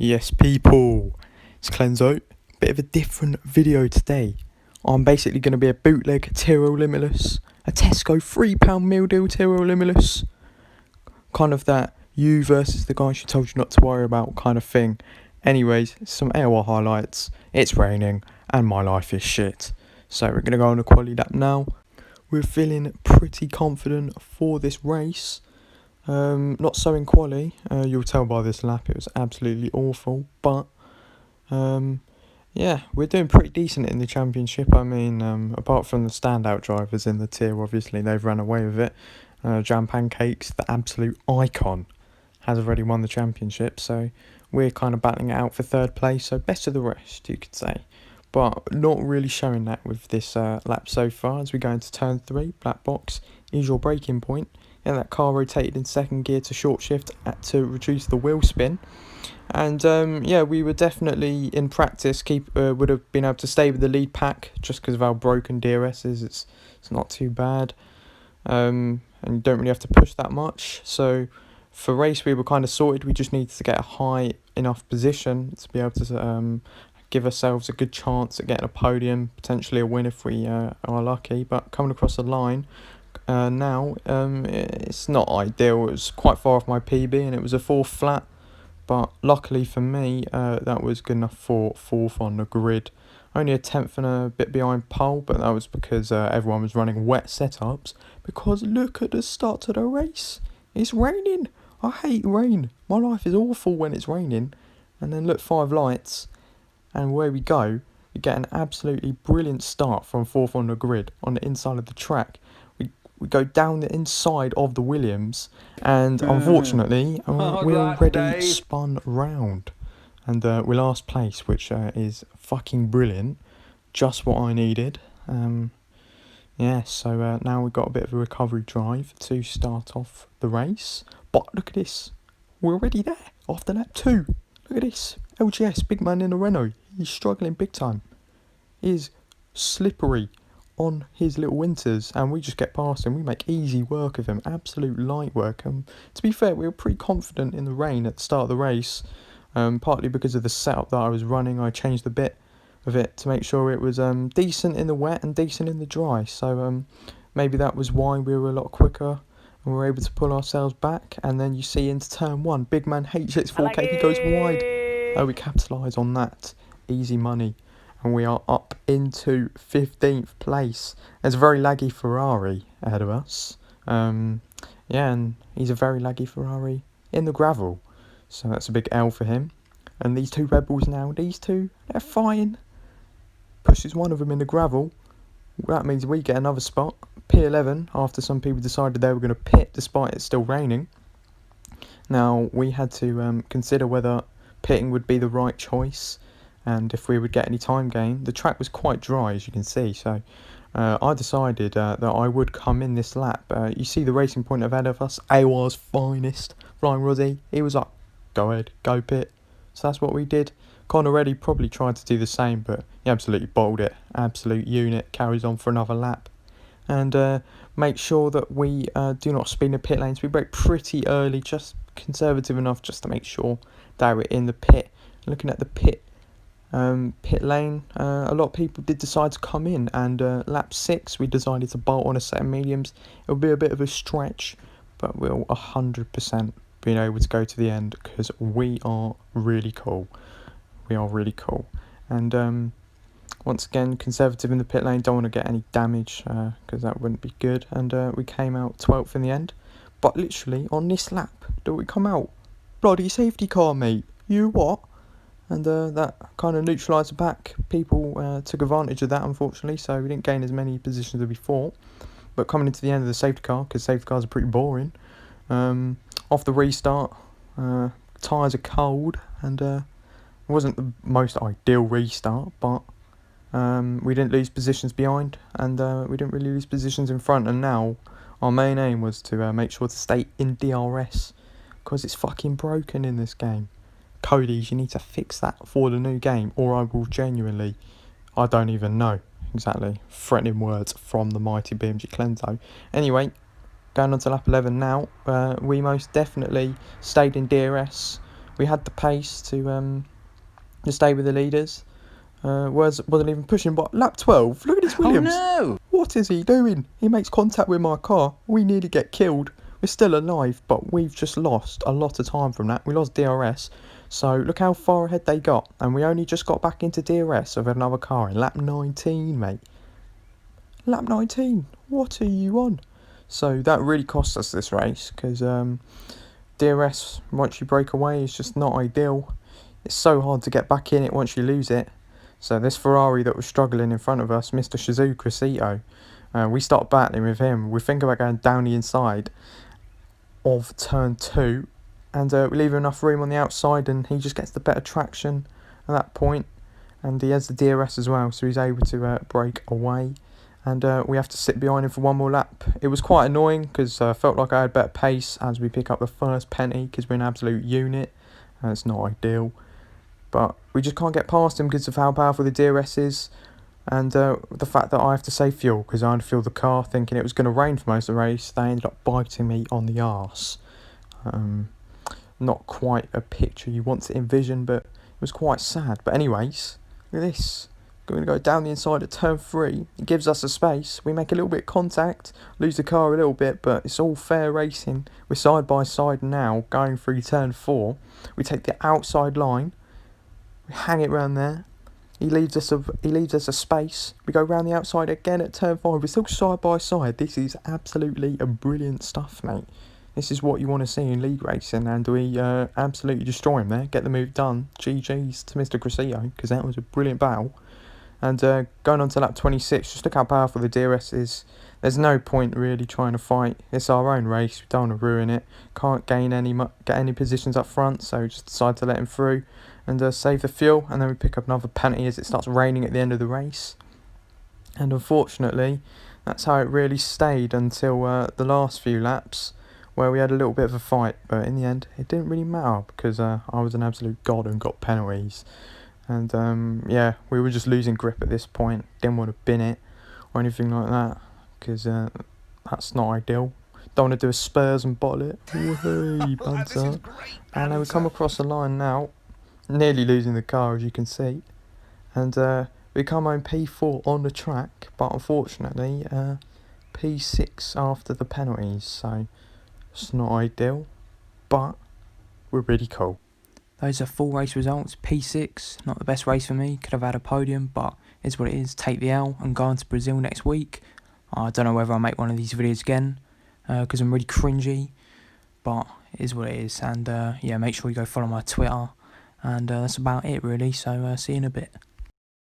Yes, people, it's Clenzo. Bit of a different video today. I'm basically going to be a bootleg Tyrrell Limitless, a Tesco £3 meal deal Tyrrell Limitless, kind of that you versus the guy she told you not to worry about kind of thing. Anyways, some AOR highlights. It's raining and my life is shit. So we're going to go on a quali lap now. We're feeling pretty confident for this race. Not so in quali, you'll tell by this lap it was absolutely awful, but yeah, we're doing pretty decent in the championship. I mean, apart from the standout drivers in the tier, obviously they've run away with it. Jam Pancakes, the absolute icon, has already won the championship, so we're kind of battling it out for third place, so best of the rest, you could say. But not really showing that with this lap so far. As we go into turn 3, black box is your braking point. And that car rotated in second gear to short shift to reduce the wheel spin. And yeah, we were definitely in practice would have been able to stay with the lead pack just because of how broken DRS is. It's not too bad, and you don't really have to push that much. So for race we were kind of sorted. We just needed to get a high enough position to be able to give ourselves a good chance at getting a podium, potentially a win if we are lucky. But coming across the line. Now it's not ideal. It was quite far off my PB and it was a 4th flat, but luckily for me that was good enough for 4th on the grid. Only a 10th and a bit behind pole, but that was because everyone was running wet setups. Because look at the start to the race, it's raining. I hate rain. My life is awful when it's raining. And then look, 5 lights, and where we go, we get an absolutely brilliant start from 4th on the grid on the inside of the track. We go down the inside of the Williams, and unfortunately, we already spun round. And we're last place, which is fucking brilliant. Just what I needed. Yeah, so now we've got a bit of a recovery drive to start off the race. But look at this. We're already there after lap 2. Look at this. LGS, big man in a Renault. He's struggling big time. He's slippery on his little winters, and we just get past him. We make easy work of him, absolute light work. To be fair, we were pretty confident in the rain at the start of the race, partly because of the setup that I was running. I changed a bit of it to make sure it was decent in the wet and decent in the dry, so maybe that was why we were a lot quicker and we were able to pull ourselves back. And then you see into turn 1, big man HX4K, he goes wide. We capitalise on that, easy money. And we are up into 15th place. There's a very laggy Ferrari ahead of us. Yeah, and he's a very laggy Ferrari in the gravel. So that's a big L for him. And these 2 Red Bulls now, these 2, they're fine. Pushes one of them in the gravel. That means we get another spot. P11, after some people decided they were going to pit despite it still raining. Now, we had to consider whether pitting would be the right choice, and if we would get any time gain. The track was quite dry, as you can see, so I decided that I would come in this lap. You see the racing point ahead of us, AOR's finest, Ryan Roddy. He was like, go ahead, go pit. So that's what we did. Conor Reddy probably tried to do the same, but he absolutely bottled it. Absolute unit, carries on for another lap. And make sure that we do not speed in the pit lanes. We brake pretty early, just conservative enough just to make sure that we're in the pit. Looking at the pit lane, a lot of people did decide to come in, and lap 6 we decided to bolt on a set of mediums. It'll be a bit of a stretch, but we'll 100% be able to go to the end because we are really cool. We are really cool. And once again, conservative in the pit lane, don't want to get any damage because that wouldn't be good. And we came out 12th in the end. But literally on this lap, do we come out? Bloody safety car, mate. You what? And that kind of neutralised the back. People took advantage of that, unfortunately, so we didn't gain as many positions as we thought. But coming into the end of the safety car, because safety cars are pretty boring, off the restart, tyres are cold, and it wasn't the most ideal restart, but we didn't lose positions behind, and we didn't really lose positions in front. And now our main aim was to make sure to stay in DRS, because it's fucking broken in this game. Cody's, you need to fix that for the new game, or I will genuinely, I don't even know exactly, threatening words from the mighty BMG Clenzo. Anyway, going on to lap 11 now, we most definitely stayed in DRS. We had the pace to stay with the leaders. Wasn't even pushing, but lap 12, look at this Williams. Oh no! What is he doing? He makes contact with my car. We nearly get killed. We're still alive, but we've just lost a lot of time from that. We lost DRS, so look how far ahead they got, and we only just got back into DRS with another car in lap 19, mate. Lap 19, what are you on? So that really cost us this race, because DRS, once you break away, is just not ideal. It's so hard to get back in it once you lose it. So this Ferrari that was struggling in front of us, Mr. Shizuka Cito, we start battling with him. We think about going down the inside of turn 2, and we leave enough room on the outside, and he just gets the better traction at that point, and he has the DRS as well, so he's able to break away, and we have to sit behind him for one more lap. It was quite annoying because I felt like I had better pace as we pick up the first penalty, because we're an absolute unit, and it's not ideal. But we just can't get past him because of how powerful the DRS is, and the fact that I have to save fuel because I had to fuel the car thinking it was going to rain for most of the race. They ended up biting me on the arse. Not quite a picture you want to envision, but it was quite sad. But anyways, look at this. We're going to go down the inside at turn 3. It gives us a space. We make a little bit of contact, lose the car a little bit, but it's all fair racing. We're side by side now, going through turn 4. We take the outside line. We hang it round there. He leaves us a space. We go round the outside again at turn 5. We're still side by side. This is absolutely a brilliant stuff, mate. This is what you want to see in league racing, and we absolutely destroy him there. Get the move done. GG's to Mr. Crisito, because that was a brilliant battle. And going on to lap 26, just look how powerful the DRS is. There's no point really trying to fight. It's our own race. We don't want to ruin it. Can't get any positions up front, so just decide to let him through and save the fuel. And then we pick up another penalty as it starts raining at the end of the race. And unfortunately, that's how it really stayed until the last few laps, where we had a little bit of a fight. But in the end, it didn't really matter because I was an absolute god and got penalties. And yeah, we were just losing grip at this point. Didn't want to bin it or anything like that, because that's not ideal. Don't want to do a Spurs and bottle it. Woohoo, banter. And we come across the line now, nearly losing the car as you can see. And we come home P4 on the track, but unfortunately P6 after the penalties. So it's not ideal, but we're really cool. Those are full race results. P6, not the best race for me. Could have had a podium, but it's what it is. Take the L and go on to Brazil next week. I don't know whether I'll make one of these videos again because I'm really cringy, but it is what it is. And yeah, make sure you go follow my Twitter. And that's about it really. So see you in a bit.